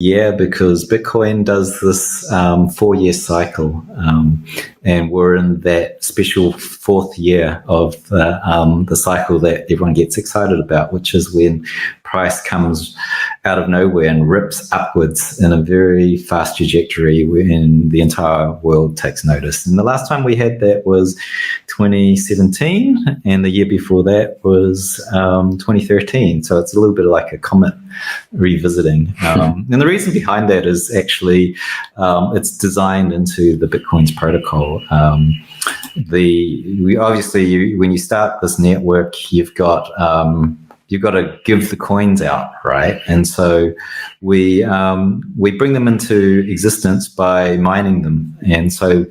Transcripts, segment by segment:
Yeah, because Bitcoin does this 4-year cycle, and we're in that special fourth year of the cycle that everyone gets excited about, which is when price comes out of nowhere and rips upwards in a very fast trajectory when the entire world takes notice. And the last time we had that was 2017, and the year before that was 2013. So it's a little bit like a comet revisiting. And the reason behind that is actually it's designed into the Bitcoin's protocol. We obviously, when you start this network, you've got to give the coins out, right? And so we bring them into existence by mining them. And so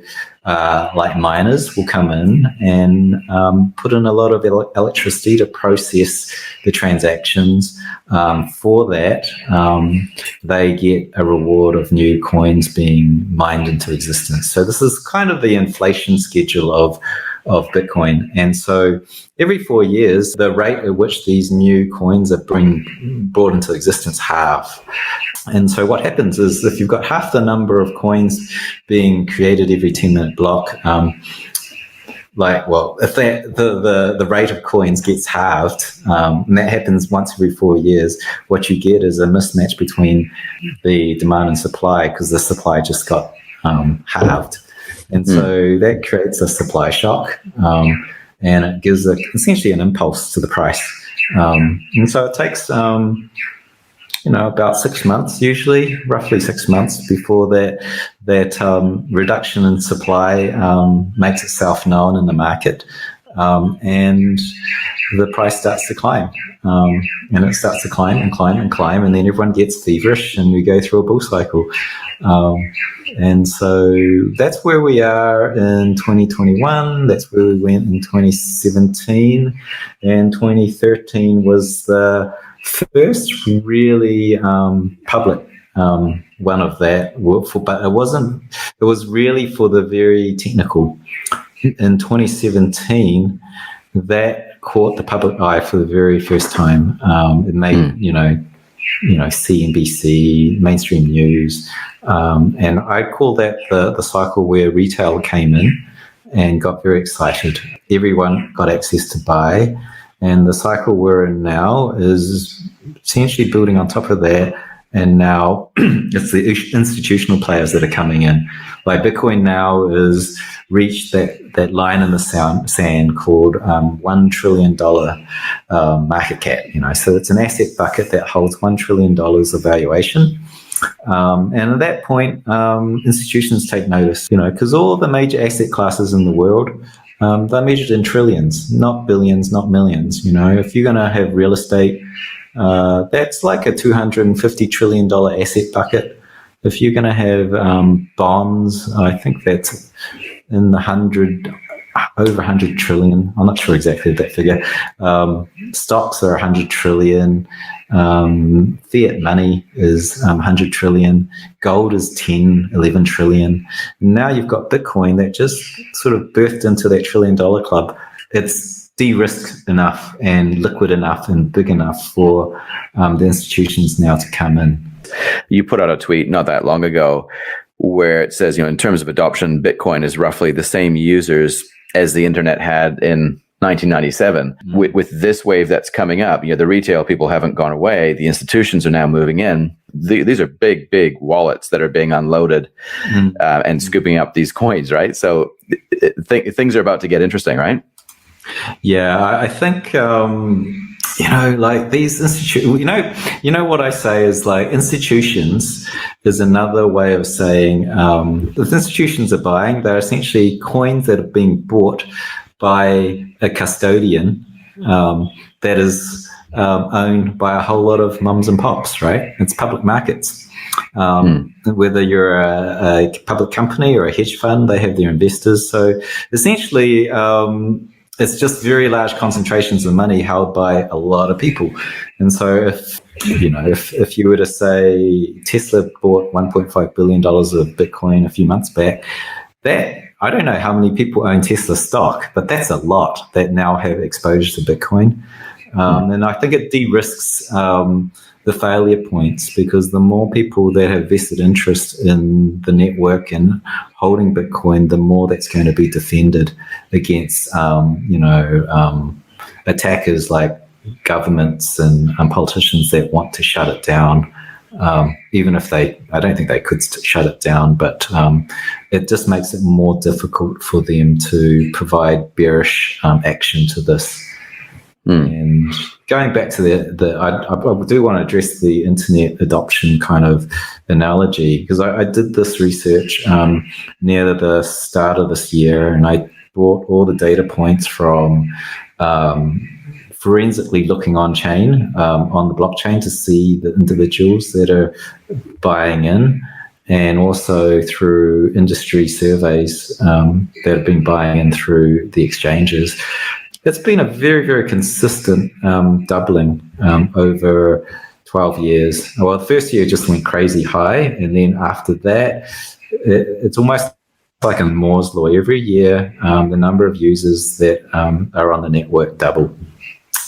like miners will come in and put in a lot of electricity to process the transactions. For that, they get a reward of new coins being mined into existence. So this is kind of the inflation schedule of Bitcoin. And so every 4 years, the rate at which these new coins are brought into existence halve. And so what happens is if you've got half the number of coins being created every 10-minute block, if the rate of coins gets halved, and that happens once every 4 years, what you get is a mismatch between the demand and supply, because the supply just got halved. And so that creates a supply shock, and it gives essentially an impulse to the price. And so it takes about 6 months, usually roughly 6 months, before that reduction in supply makes itself known in the market, and the price starts to climb. And it starts to climb and climb and climb, and then everyone gets feverish and we go through a bull cycle. And so that's where we are in 2021. That's where we went in 2017. And 2013 was the first really public one of that. But it was really for the very technical. In 2017, that caught the public eye for the very first time. It made, CNBC, mainstream news. And I call that the cycle where retail came in and got very excited. Everyone got access to buy. And the cycle we're in now is essentially building on top of that. And now it's the institutional players that are coming in. Like Bitcoin now is reached that line in the sand called $1 trillion market cap. So it's an asset bucket that holds $1 trillion of valuation. And at that point, institutions take notice, because all the major asset classes in the world, they're measured in trillions, not billions, not millions. If you're going to have real estate, that's like a $250 trillion asset bucket. If you're going to have bonds, I think that's in the over 100 trillion. I'm not sure exactly that figure. Stocks are 100 trillion. Fiat money is 100 trillion. Gold is 11 trillion. Now you've got Bitcoin that just sort of birthed into that $1 trillion club. It's de-risked enough and liquid enough and big enough for the institutions now to come in. You put out a tweet not that long ago where it says, in terms of adoption, Bitcoin is roughly the same users as the internet had in 1997. With this wave that's coming up, the retail people haven't gone away. The institutions are now moving in. These are big, big wallets that are being unloaded and scooping up these coins, right? So things are about to get interesting, right? Yeah, I think, like these institutions, what I say is like institutions is another way of saying if institutions are buying, they're essentially coins that are being bought by a custodian that is owned by a whole lot of mums and pops, right? It's public markets. Whether you're a public company or a hedge fund, they have their investors. So essentially, it's just very large concentrations of money held by a lot of people. And so if you were to say Tesla bought $1.5 billion of Bitcoin a few months back, that I don't know how many people own Tesla stock, but that's a lot that now have exposure to Bitcoin. And I think it de-risks the the failure points, because the more people that have vested interest in the network and holding Bitcoin, the more that's going to be defended against, attackers like governments and politicians that want to shut it down. Even if I don't think they could shut it down, but it just makes it more difficult for them to provide bearish action to this. And going back to I do want to address the internet adoption kind of analogy, because I did this research near the start of this year, and I brought all the data points from forensically looking on chain, on the blockchain, to see the individuals that are buying in, and also through industry surveys that have been buying in through the exchanges. It's been a very, very consistent doubling over 12 years. Well, the first year just went crazy high, and then after that, it's almost like a Moore's law. Every year, the number of users that are on the network double.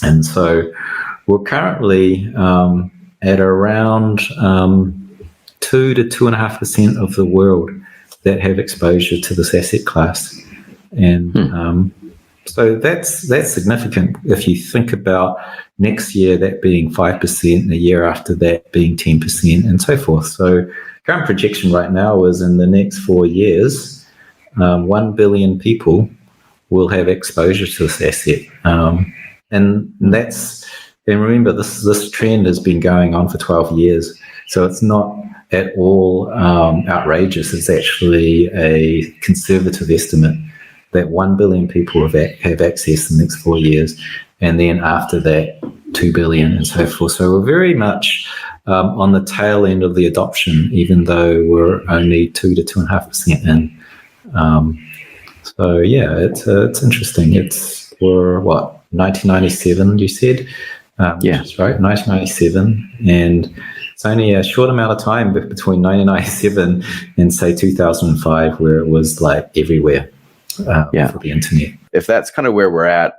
And so we're currently at around 2 to 2.5% of the world that have exposure to this asset class. And so that's significant. If you think about next year that being 5%, the year after that being 10%, and so forth. So current projection right now is in the next 4 years, 1 billion people will have exposure to this asset. And remember, this trend has been going on for 12 years. So it's not at all outrageous. It's actually a conservative estimate that 1 billion people have access in the next 4 years. And then after that, 2 billion and so forth. So we're very much on the tail end of the adoption, even though we're only 2 to 2.5% in. So yeah, it's interesting. We're 1997, you said? Yeah. That's right, 1997. And it's only a short amount of time between 1997 and, say, 2005, where it was like everywhere for the internet. If that's kind of where we're at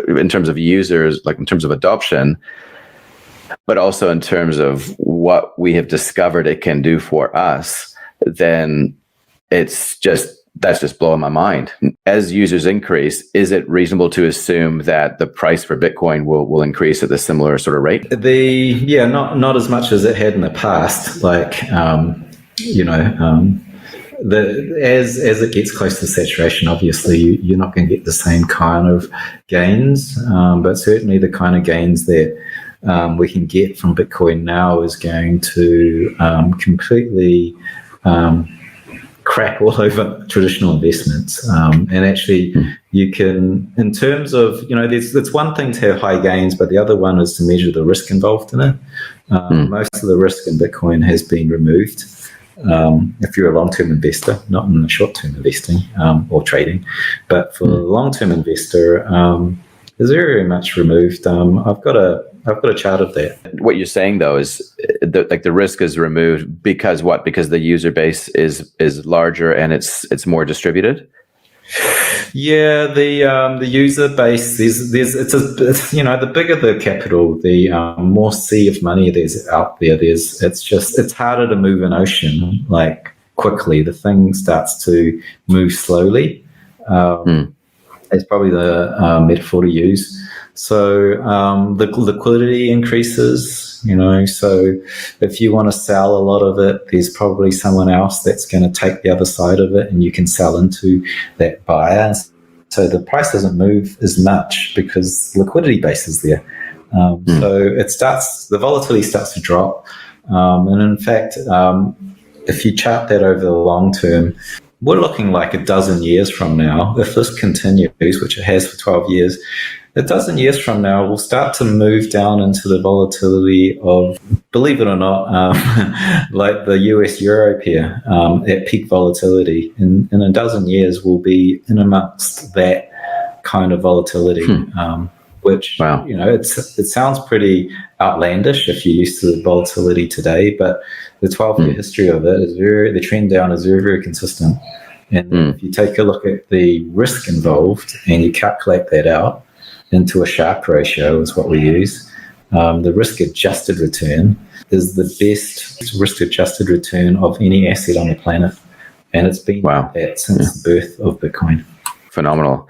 in terms of users, like in terms of adoption, but also in terms of what we have discovered it can do for us, then that's just blowing my mind. As users increase, is it reasonable to assume that the price for Bitcoin will increase at a similar sort of rate? Not as much as it had in the past. As it gets close to saturation, obviously you're not going to get the same kind of gains, but certainly the kind of gains that we can get from Bitcoin now is going to completely crap all over traditional investments. And actually you can, in terms of, it's one thing to have high gains, but the other one is to measure the risk involved in it. Most of the risk in Bitcoin has been removed. If you're a long-term investor, not in the short-term investing or trading, but for a long-term investor, it's very, very much removed. I've got a chart of that. What you're saying though is the risk is removed because what? Because the user base is larger and it's more distributed. Yeah, the user base, the bigger the capital, the more sea of money there's out there. It's harder to move an ocean like quickly. The thing starts to move slowly. It's probably the metaphor to use. So the liquidity increases, so if you want to sell a lot of it, there's probably someone else that's going to take the other side of it and you can sell into that buyer. So the price doesn't move as much because liquidity base is there. So the volatility starts to drop. And in fact, if you chart that over the long term, we're looking like a dozen years from now, if this continues, which it has for 12 years, a dozen years from now, we'll start to move down into the volatility of, believe it or not, like the US Euro pair at peak volatility. In a dozen years, we'll be in amongst that kind of volatility, which, it sounds pretty outlandish if you're used to the volatility today, but the 12-year history of it the trend down is very, very consistent. And if you take a look at the risk involved and you calculate that out into a Sharpe ratio is what we use, the risk-adjusted return is the best risk-adjusted return of any asset on the planet. And it's been Wow. that since the birth of Bitcoin. Phenomenal.